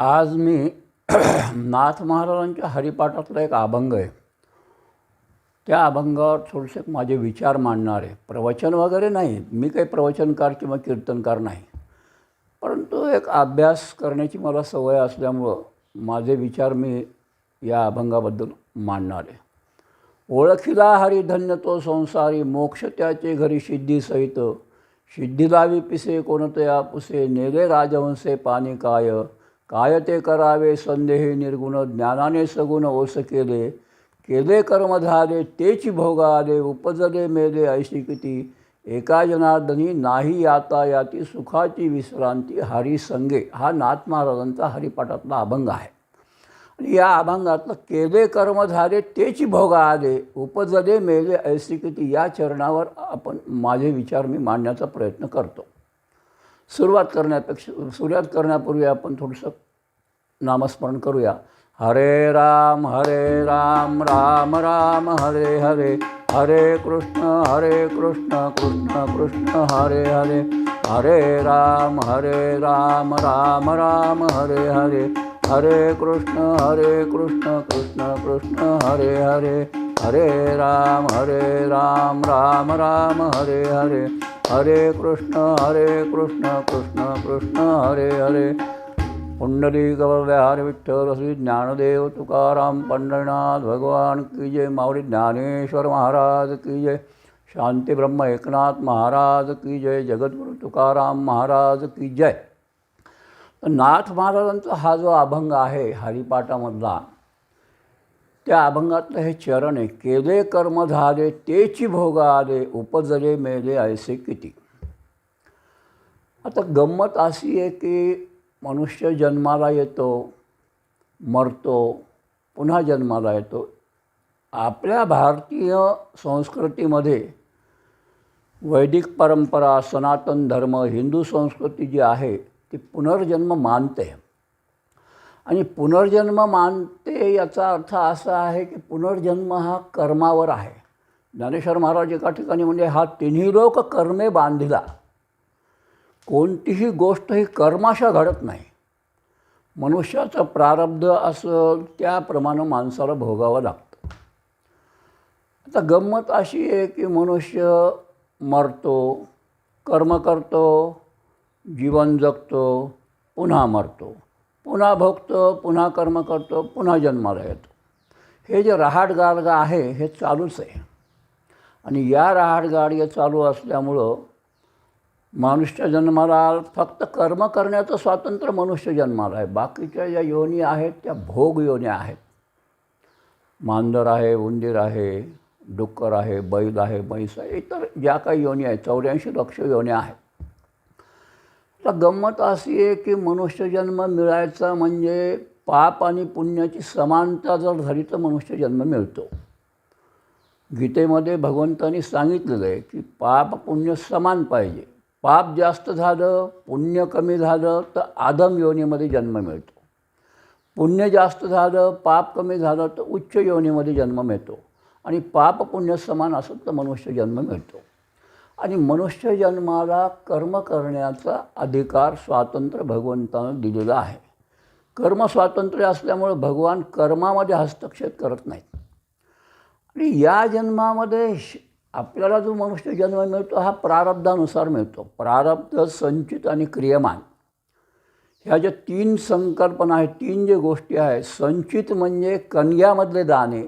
आज मी नाथ महाराजांच्या हरिपाठातला एक अभंग आहे. त्या अभंगावर थोडेसे माझे विचार मांडणार आहे. प्रवचन वगैरे नाही, मी काही प्रवचनकार किंवा कीर्तनकार नाही, परंतु एक अभ्यास करण्याची मला सवय असल्यामुळं माझे विचार मी या अभंगाबद्दल मांडणार आहे. ओळखिला हरी धन्य तो संसारी, मोक्ष त्याचे घरी सिद्धीसहित. सिद्धी लावी पिसे कोणते आपुसे, नेले राजहंसे पाणी काय. काय ते करावे संदेही निर्गुण, ज्ञानाने सगुण ओस केले. केले कर्म झाले तेची भोग आले, उपजले मेले ऐशी किती. एका जनार्दनी नाही आता याती, सुखाची विश्रांती हरी संगे. हा नाथ महाराजांचा हरिपाठातला अभंग आहे. आणि या अभंगातलं केले कर्म झाले तेची भोग आले, उपजले मेले ऐशी किती या चरणावर आपण माझे विचार मी मांडण्याचा प्रयत्न करतो. सुरुवात करण्यापूर्वी आपण थोडंसं नामस्मरण करूया. हरे राम राम राम हरे हरे, हरे कृष्ण कृष्ण कृष्ण हरे हरे. हरे राम राम राम हरे हरे, हरे कृष्ण कृष्ण कृष्ण हरे हरे. हरे राम राम राम हरे हरे, हरे कृष्ण कृष्ण कृष्ण हरे हरे. पुंडलिक वरदे विठ्ठल श्री ज्ञानदेव तुकाराम पंढरीनाथ भगवान की जय. माऊली ज्ञानेश्वर महाराज की जय. शांती ब्रह्म एकनाथ महाराज की जय. जगद्गुरु तुकाराम महाराज की जय. नाथ महाराजांचा हा जो अभंग आहे हरिपाठामधला, त्या अभंगातलं हे चरण आहे. केले कर्म झाले तेची भोग आले, उपजले मेले ऐसे किती. आता गंमत अशी आहे की मनुष्य जन्माला येतो, मरतो, पुन्हा जन्माला येतो. आपल्या भारतीय संस्कृतीमध्ये वैदिक परंपरा, सनातन धर्म, हिंदू संस्कृती जी आहे ती पुनर्जन्म मानते. आणि पुनर्जन्म मानते याचा अर्थ असा आहे की पुनर्जन्म हा कर्मावर आहे. ज्ञानेश्वर महाराज एका ठिकाणी म्हणजे हा तिन्ही लोक कर्मे बांधिला. कोणतीही गोष्ट ही कर्माशा घडत नाही. मनुष्याचं प्रारब्ध असं त्याप्रमाणे माणसाला भोगावं लागतं. आता गंमत अशी आहे की मनुष्य मरतो, कर्म करतो, जीवन जगतो, पुन्हा मरतो, पुन्हा भोगतो, पुन्हा कर्म करतो, पुन्हा जन्माला येतो. हे जे रहाटगाडगा आहे हे चालूच आहे. आणि या रहाटगाडगे चालू असल्यामुळं मनुष्य जन्माला फक्त कर्म करण्याचं स्वातंत्र्य मनुष्य जन्माला आहे. बाकीच्या ज्या योनी आहेत त्या भोग योन्या आहेत. मांजर आहे, उंदीर आहे, डुक्कर आहे, बैल आहे, म्हैस आहे, इतर ज्या काही योनी आहेत 84 लक्ष योन्या आहेत. तर गंमत अशी आहे की मनुष्य जन्म मिळायचा म्हणजे पाप आणि पुण्याची समानता जर झाली तर मनुष्य जन्म मिळतो. गीतेमध्ये भगवंतांनी सांगितलेलं आहे की पाप पुण्य समान पाहिजे. पाप जास्त झालं, पुण्य कमी झालं तर आदम योनीमध्ये जन्म मिळतो. पुण्य जास्त झालं, पाप कमी झालं तर उच्च योनीमध्ये जन्म मिळतो. आणि पाप पुण्य समान असेल तर मनुष्य जन्म मिळतो. आणि मनुष्य जन्माला कर्म करण्याचा अधिकार, स्वातंत्र्य भगवंतानं दिलेलं आहे. कर्म स्वातंत्र्य असल्यामुळे भगवान कर्मामध्ये हस्तक्षेप करत नाहीत. आणि या जन्मामध्ये आपल्याला जो मनुष्य जन्म मिळतो हा प्रारब्धानुसार मिळतो. प्रारब्ध, संचित आणि क्रियमान ह्या ज्या 3 संकल्पना आहेत, 3 जे गोष्टी आहेत. संचित म्हणजे कणग्यामधले दाणे,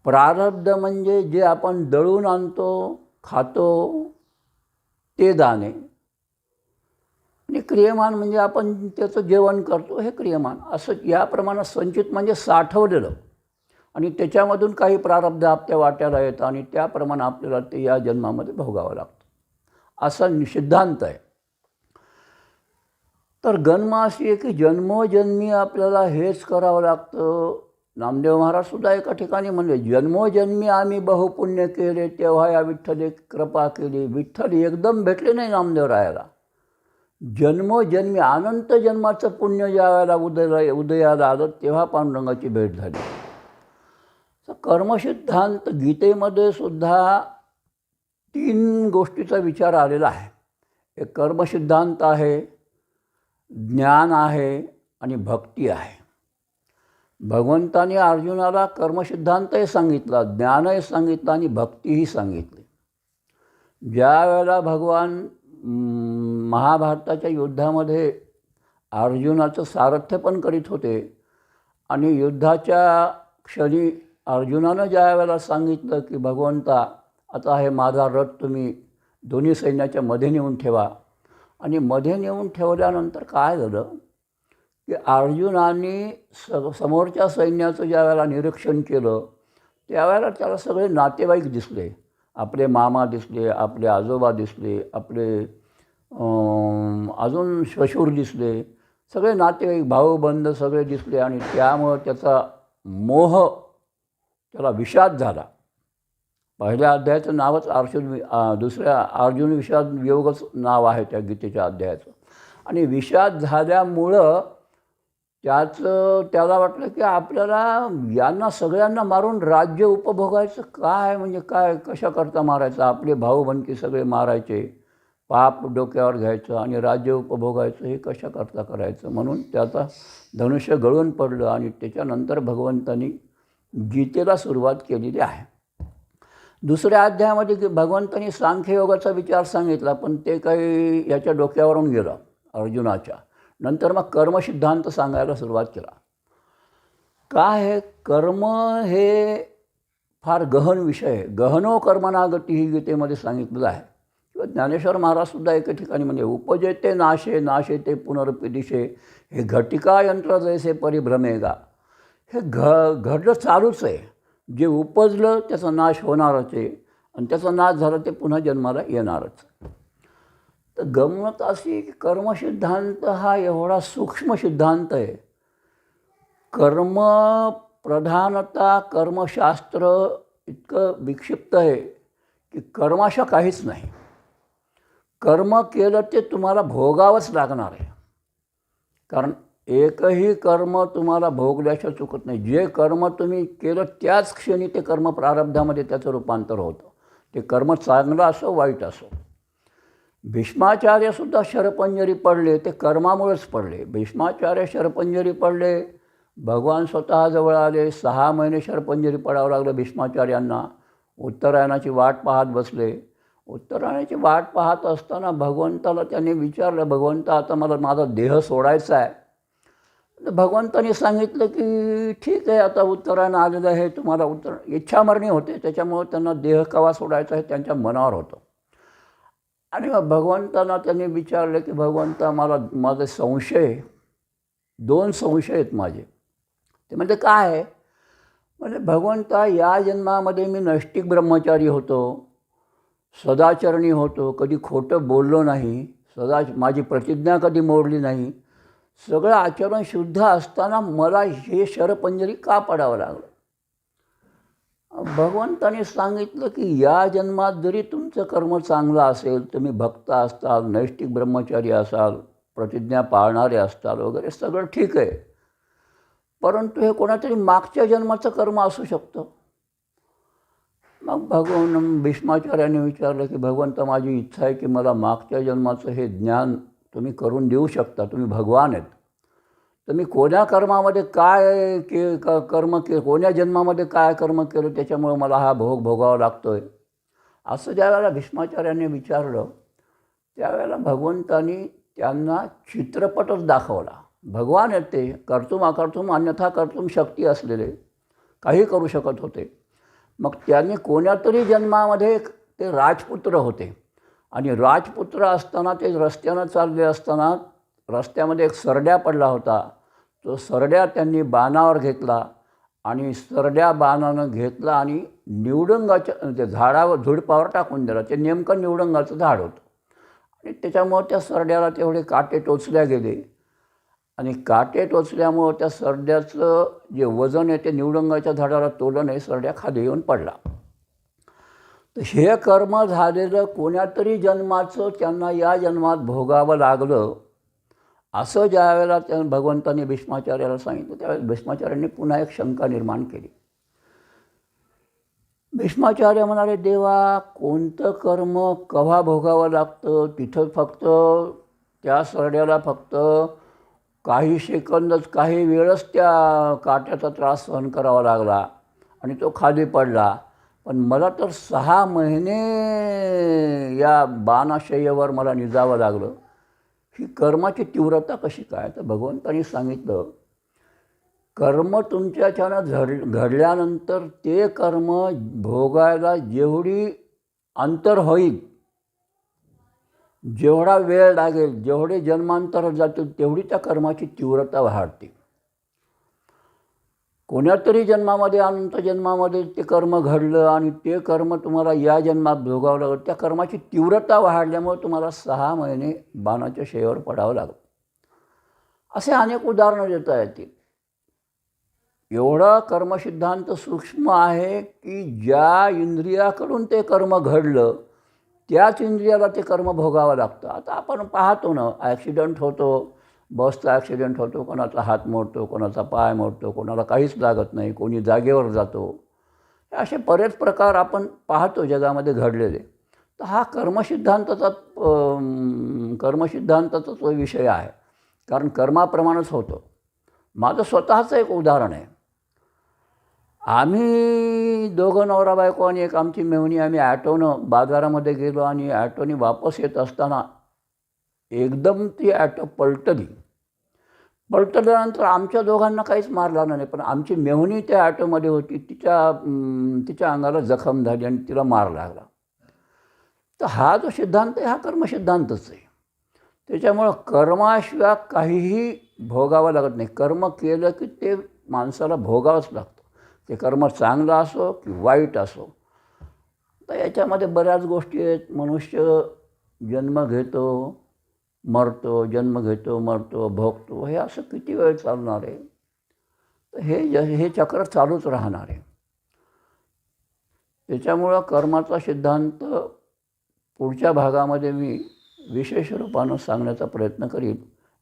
प्रारब्ध म्हणजे जे आपण दळून आणतो, खातो ते दाणे, आणि क्रियमान म्हणजे आपण त्याचं जेवण करतो हे क्रियमान. असं याप्रमाणे संचित म्हणजे साठवलेलं, आणि त्याच्यामधून काही प्रारब्ध आपल्या वाट्याला येतं आणि त्याप्रमाणे आपल्याला ते या जन्मामध्ये भोगावं लागतं, असा सिद्धांत आहे. तर गणना अशी आहे की जन्मोजन्मी आपल्याला हेच करावं लागतं. नामदेव महाराजसुद्धा एका ठिकाणी म्हणले, जन्मोजन्मी आम्ही बहुपुण्य केले, तेव्हा या विठ्ठले कृपा केली. विठ्ठल एकदम भेटले नाही नामदेवरायाला. जन्मोजन्मी अनंत जन्माचं पुण्य ज्या वेळेला उदयाला आलं तेव्हा पांडुरंगाची भेट झाली. तर कर्मसिद्धांत गीतेमध्ये सुद्धा 3 गोष्टीचा विचार आलेला आहे. एक कर्मसिद्धांत आहे, ज्ञान आहे आणि भक्ती आहे. भगवंताने अर्जुनाला कर्मसिद्धांतही सांगितला, ज्ञानही सांगितलं आणि भक्तीही सांगितली. ज्या वेळेला भगवान महाभारताच्या युद्धामध्ये अर्जुनाचं सारथ्य पण करीत होते आणि युद्धाच्या क्षणी अर्जुनानं ज्या वेळेला सांगितलं की भगवंता आता हे माझा रथ तुम्ही दोन्ही सैन्याच्या मध्ये नेऊन ठेवा, आणि मध्ये नेऊन ठेवल्यानंतर काय झालं की अर्जुनाने समोरच्या सैन्याचं ज्या वेळेला निरीक्षण केलं त्यावेळेला त्याला सगळे नातेवाईक दिसले. आपले मामा दिसले, आपले आजोबा दिसले, आपले अजून श्वशूर दिसले, सगळे नातेवाईक भाऊबंद सगळे दिसले. आणि त्यामुळं त्याचा मोह, त्याला विषाद झाला. पहिल्या अध्यायाचं नावच दुसऱ्या अर्जुन विषाद वियोगच नाव आहे त्या गीतेच्या अध्यायाचं. आणि विषाद झाल्यामुळं त्याला वाटलं की आपल्याला यांना सगळ्यांना मारून राज्य उपभोगायचं काय, म्हणजे काय कशाकरता मारायचं, आपले भाऊबंदी सगळे मारायचे, पाप डोक्यावर घ्यायचं आणि राज्य उपभोगायचं, हे कशाकरता करायचं. म्हणून त्याचा धनुष्य गळून पडलं आणि त्याच्यानंतर भगवंतांनी गीतेला सुरुवात केलेली आहे. दुसऱ्या अध्यायामध्ये भगवंतांनी सांख्ययोगाचा विचार सांगितला, पण ते काही याच्या डोक्यावरून गेलं अर्जुनाच्या. नंतर मग कर्मसिद्धांत सांगायला सुरुवात केला. काय आहे कर्म, हे फार गहन विषय आहे. गहनो कर्मणा गती ही गीतेमध्ये सांगितलेलं आहे. किंवा ज्ञानेश्वर महाराजसुद्धा एका ठिकाणी म्हणजे उपजेते नाशे नाशे ते पुनर्पिदिशे हे घटिका यंत्र जैसे परिभ्रमेगा. हे घडलं चालूच आहे. जे उपजलं त्याचा नाश होणारच आहे आणि त्याचा नाश झाला ते पुन्हा जन्माला येणारच. तर गंमत अशी की कर्मसिद्धांत हा एवढा सूक्ष्म सिद्धांत आहे. कर्म प्रधानता कर्मशास्त्र इतकं विक्षिप्त आहे की कर्माशा काहीच नाही. कर्म केलं ते तुम्हाला भोगावंच लागणार आहे. कारण एकही कर्म तुम्हाला भोगल्याशिवाय चुकत नाही. जे कर्म तुम्ही केलं त्याच क्षणी ते कर्म प्रारब्धामध्ये त्याचं रूपांतर होतं. ते कर्म चांगलं असो वाईट असो. भीष्माचार्यसुद्धा शरपंजरी पडले ते कर्मामुळेच पडले. भीष्माचार्य शरपंजरी पडले, भगवान स्वतः जवळ आले, 6 महिने शरपंजरी पडावं लागलं भीष्माचार्यांना. उत्तरायणाची वाट पाहत बसले. उत्तरायणाची वाट पाहत असताना भगवंताला त्यांनी विचारलं, भगवंता आता मला माझा देह सोडायचा आहे. भगवंतांनी सांगितलं की ठीक आहे, आता उत्तरायण आलेलं आहे, तुम्हाला इच्छामरणी होते, त्याच्यामुळे त्यांना देह कवा सोडायचा आहे त्यांच्या मनावर होतं. आणि मग भगवंतांना त्यांनी विचारलं की भगवंता माझे संशय, 2 संशय आहेत माझे. ते म्हणजे काय आहे, म्हणजे भगवंता या जन्मामध्ये मी नैष्टिक ब्रह्मचारी होतो, सदाचरणी होतो, कधी खोटं बोललो नाही, माझी प्रतिज्ञा कधी मोडली नाही, सगळं आचरण शुद्ध असताना मला हे शरपंजरी का पडावं लागलं. भगवंताने सांगितलं की या जन्मात जरी तुमचं कर्म चांगलं असेल, तुम्ही भक्त असताल, नैष्टिक ब्रह्मचारी असाल, प्रतिज्ञा पाळणारे असताल वगैरे, सगळं ठीक आहे, परंतु हे कोणातरी मागच्या जन्माचं कर्म असू शकतं. मग भीष्माचार्याने विचारलं की भगवंता माझी इच्छा आहे की मला मागच्या जन्माचं हे ज्ञान तुम्ही करून देऊ शकता, तुम्ही भगवान आहेत, तर मी कोण्या कर्मामध्ये काय कर्म कोण्या जन्मामध्ये काय कर्म केलं त्याच्यामुळे मला हा भोग भोगावा लागतो आहे. असं ज्या वेळेला भीष्माचार्याने विचारलं त्यावेळेला भगवंतानी त्यांना चित्रपटच दाखवला. भगवान आहेत ते, कर्तुम अकर्तुम अन्यथा कर्तुम शक्ती असलेले, काही करू शकत होते. मग त्यांनी कोण्या तरी जन्मामध्ये ते राजपुत्र होते आणि राजपुत्र असताना ते रस्त्यानं चालले असताना रस्त्यामध्ये एक सरड्या पडला होता. तो सरड्या त्यांनी बाणावर घेतला आणि सरड्या बाणानं घेतला आणि निवडंगाच्या ते झाडावर झुडपावर टाकून दिला. ते नेमकं निवडंगाचं झाड होतं आणि त्याच्यामुळं त्या सरड्याला तेवढे काटे टोचल्या गेले आणि काटे टोचल्यामुळं त्या सरड्याचं जे वजन आहे ते निवडंगाच्या झाडाला तोललं नाही, सरड्या खाली येऊन पडला. तर हे कर्म झालेलं कोण्या तरी जन्माचं त्यांना या जन्मात भोगावं लागलं. असं ज्या वेळेला भगवंतांनी भीष्माचार्याला सांगितलं त्यावेळेस भीष्माचार्यांनी पुन्हा एक शंका निर्माण केली. भीष्माचार्य म्हणाले, देवा कोणतं कर्म केव्हा भोगावं लागतं, तिथं फक्त त्या सरड्याला फक्त काही सेकंदच काही वेळच त्या काट्याचा त्रास सहन करावा लागला आणि तो खाली पडला. पण मला तर 6 महिने या बाणाशय्येवर मला निजावं लागलं. ही कर्माची तीव्रता कशी काय? तर भगवंतांनी सांगितलं, कर्म तुमच्याच्यानं घडल्यानंतर ते कर्म भोगायला जेवढी अंतर होईल, जेवढा वेळ लागेल, जेवढे जन्मांतर जातील, तेवढी त्या कर्माची तीव्रता वाढते. कोण्यातरी जन्मामध्ये अनंत जन्मामध्ये ते कर्म घडलं आणि ते कर्म तुम्हाला या जन्मात भोगावं लागलं. त्या कर्माची तीव्रता वाढल्यामुळे तुम्हाला 6 महिने बाणाच्या शय्येवर पडावं लागलं. असे अनेक उदाहरणं देता येतील. एवढा कर्मसिद्धांत सूक्ष्म आहे की ज्या इंद्रियाकडून ते कर्म घडलं त्याच इंद्रियाला ते कर्म भोगावं लागतं. आता आपण पाहतो ना, ॲक्सिडेंट होतो, बसचा ॲक्सिडेंट होतो, कोणाचा हात मोडतो, कोणाचा पाय मोडतो, कोणाला काहीच लागत नाही, कोणी जागेवर जातो. असे बरेच प्रकार आपण पाहतो जगामध्ये घडलेले. तर हा कर्मसिद्धांताचाच विषय आहे, कारण कर्माप्रमाणेच होतं. माझं स्वतःचं एक उदाहरण आहे. आम्ही दोघं नवरा बायको आणि एक आमची मेहुणी, आम्ही ॲटोनं बाजारामध्ये गेलो आणि ॲटोनी वापस येत असताना एकदम ती ॲटो पलटल्यानंतर आमच्या दोघांना काहीच मार लागला नाही, पण आमची मेहुणी त्या ॲटोमध्ये होती, तिच्या अंगाला जखम झाली आणि तिला मार लागला. तर हा जो सिद्धांत आहे हा कर्मसिद्धांतच आहे. त्याच्यामुळं कर्माशिवाय काहीही भोगावं लागत नाही. कर्म केलं की ते माणसाला भोगावंच लागतं. ते कर्म चांगलं असो की वाईट असो. तर याच्यामध्ये बऱ्याच गोष्टी आहेत. मनुष्य जन्म घेतो, मरतो, जन्म घेतो, मरतो, भोगतो. हे असं किती वेळ चालणार आहे? तर हे चक्र चालूच राहणार आहे. त्याच्यामुळं कर्माचा सिद्धांत पुढच्या भागामध्ये मी विशेष रूपानं सांगण्याचा प्रयत्न करीन.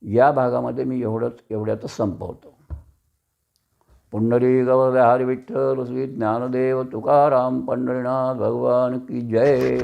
या भागामध्ये मी एवढ्यातच संपवतो. पुंडलिक वरद हरी विठ्ठल श्री ज्ञानदेव तुकाराम पंढरीनाथ भगवान की जय.